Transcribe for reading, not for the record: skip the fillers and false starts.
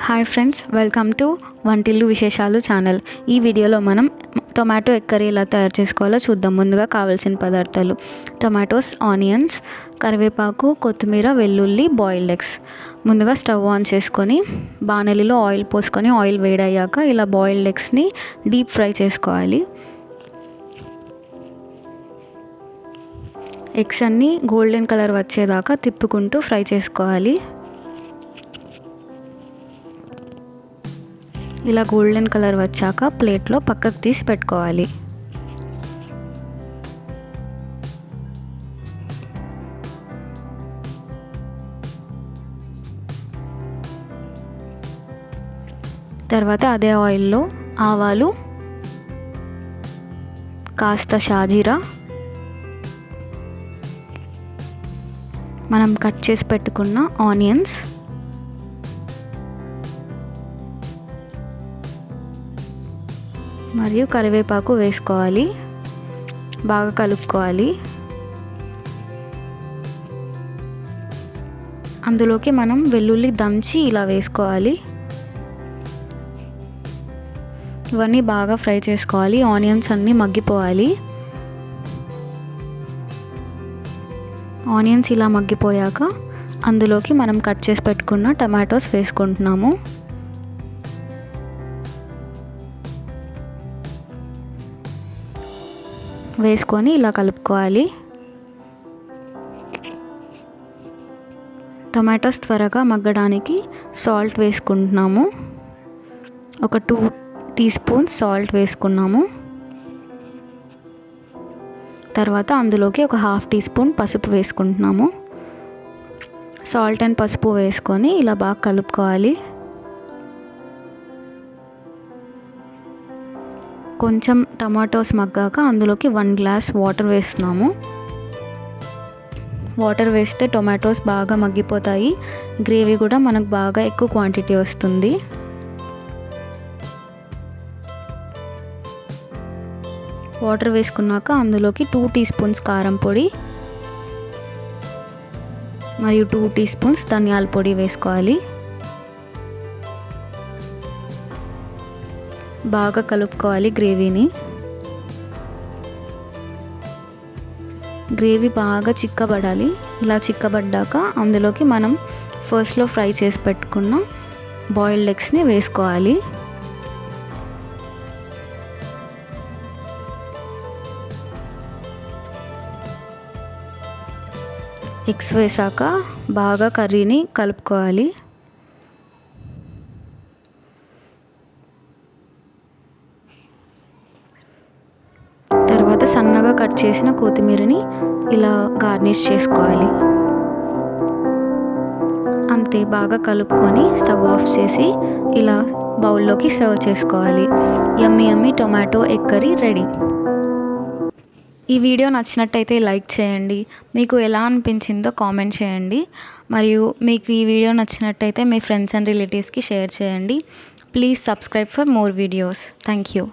Hi friends, welcome to వంటిల్లు విశేషాలు channel. ఈ వీడియోలో మనం టొమాటో ఎగ్ కర్రీ ఎలా తయారు చేసుకోవాలో చూద్దాం. ముందుగా కావాల్సిన పదార్థాలు: టొమాటోస్, ఆనియన్స్, కరివేపాకు, కొత్తిమీర, వెల్లుల్లి, బాయిల్డ్ ఎగ్స్. ముందుగా స్టవ్ ఆన్ చేసుకొని బాణలిలో ఆయిల్ పోసుకొని ఆయిల్ వేడయ్యాక ఇలా బాయిల్డ్ ఎగ్స్ని డీప్ ఫ్రై చేసుకోవాలి. ఎగ్స్ అన్నీ గోల్డెన్ కలర్ వచ్చేదాకా తిప్పుకుంటూ ఫ్రై చేసుకోవాలి. ఇలా గోల్డెన్ కలర్ వచ్చాక ప్లేట్లో పక్కకు తీసి పెట్టుకోవాలి. తర్వాత అదే ఆయిల్లో ఆవాలు, కాస్త షాజీరా, మనం కట్ చేసి పెట్టుకున్న ఆనియన్స్, మరియు కరివేపాకు వేసుకోవాలి. బాగా కలుపుకోవాలి. అందులోకి మనం వెల్లుల్లి దంచి ఇలా వేసుకోవాలి. ఇవన్నీ బాగా ఫ్రై చేసుకోవాలి. ఆనియన్స్ అన్నీ మగ్గిపోవాలి. ఆనియన్స్ ఇలా మగ్గిపోయాక అందులోకి మనం కట్ చేసి పెట్టుకున్న టమాటోస్ వేసుకుంటున్నాము. వేసుకొని ఇలా కలుపుకోవాలి. టమాటోస్ త్వరగా మగ్గడానికి సాల్ట్ వేసుకుంటున్నాము. ఒక 2 టీ స్పూన్స్ సాల్ట్ వేసుకున్నాము. తర్వాత అందులోకి ఒక 1/2 టీ స్పూన్ పసుపు వేసుకుంటున్నాము. సాల్ట్ అండ్ పసుపు వేసుకొని ఇలా బాగా కలుపుకోవాలి. కొంచెం టమాటోస్ మగ్గాక అందులోకి 1 గ్లాస్ వాటర్ వేస్తున్నాము. వాటర్ వేస్తే టొమాటోస్ బాగా మగ్గిపోతాయి. గ్రేవీ కూడా మనకు బాగా ఎక్కువ క్వాంటిటీ వస్తుంది. వాటర్ వేసుకున్నాక అందులోకి 2 టీ స్పూన్స్ కారం పొడి మరియు 2 టీ స్పూన్స్ ధనియాల పొడి వేసుకోవాలి. బాగా కలుపుకోవాలి గ్రేవీని. గ్రేవీ బాగా చిక్కబడాలి. ఇలా చిక్కబడ్డాక అందులోకి మనం ఫస్ట్లో ఫ్రై చేసి పెట్టుకున్న బాయిల్డ్ ఎగ్స్ని వేసుకోవాలి. ఎగ్స్ వేసాక బాగా కర్రీని కలుపుకోవాలి. తర్వాత సన్నగా కట్ చేసిన కొత్తిమీరని ఇలా గార్నిష్ చేసుకోవాలి. అంతే, బాగా కలుపుకొని స్టవ్ ఆఫ్ చేసి ఇలా బౌల్లోకి సర్వ్ చేసుకోవాలి. యమ్మీ యమ్మీ టొమాటో ఎగ్ కర్రీ రెడీ. ఈ వీడియో నచ్చినట్టయితే లైక్ చేయండి. మీకు ఎలా అనిపించిందో కామెంట్ చేయండి. మరియు మీకు ఈ వీడియో నచ్చినట్టయితే మీ ఫ్రెండ్స్ అండ్ రిలేటివ్స్కి షేర్ చేయండి. Please subscribe for more videos. Thank you.